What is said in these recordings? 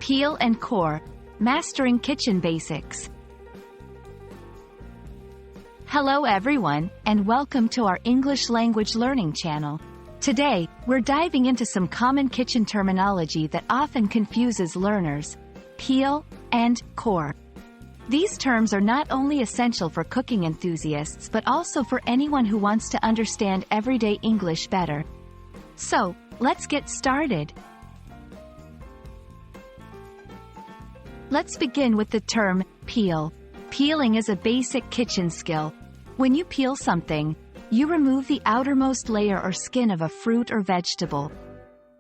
Peel and core, mastering kitchen basics. Hello everyone, and welcome to our English language learning channel. Today, we're diving into some common kitchen terminology that often confuses learners: peel and core. These terms are not only essential for cooking enthusiasts but also for anyone who wants to understand everyday English better. So, let's get started. Let's begin with the term peel. Peeling is a basic kitchen skill. When you peel something, you remove the outermost layer or skin of a fruit or vegetable.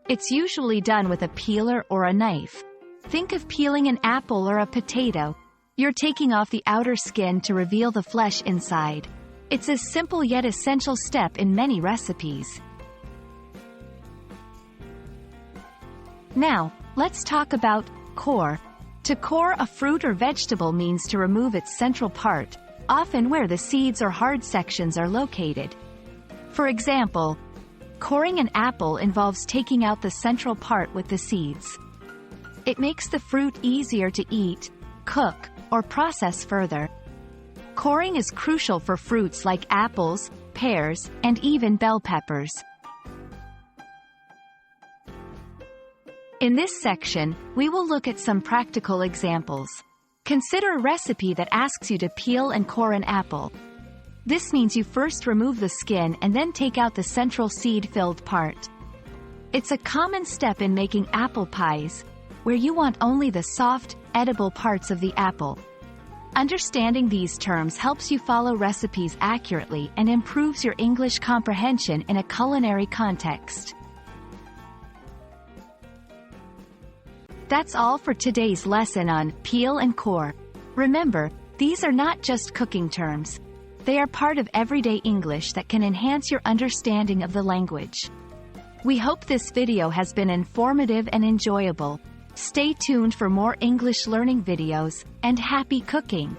It's usually done with a peeler or a knife. Think of peeling an apple or a potato. You're taking off the outer skin to reveal the flesh inside. It's a simple yet essential step in many recipes. Now, let's talk about core. To core a fruit or vegetable means to remove its central part, often where the seeds or hard sections are located. For example, coring an apple involves taking out the central part with the seeds. It makes the fruit easier to eat, cook, or process further. Coring is crucial for fruits like apples, pears, and even bell peppers. In this section, we will look at some practical examples. Consider a recipe that asks you to peel and core an apple. This means you first remove the skin and then take out the central seed-filled part. It's a common step in making apple pies, where you want only the soft, edible parts of the apple. Understanding these terms helps you follow recipes accurately and improves your English comprehension in a culinary context. That's all for today's lesson on peel and core. Remember, these are not just cooking terms. They are part of everyday English that can enhance your understanding of the language. We hope this video has been informative and enjoyable. Stay tuned for more English learning videos, and happy cooking!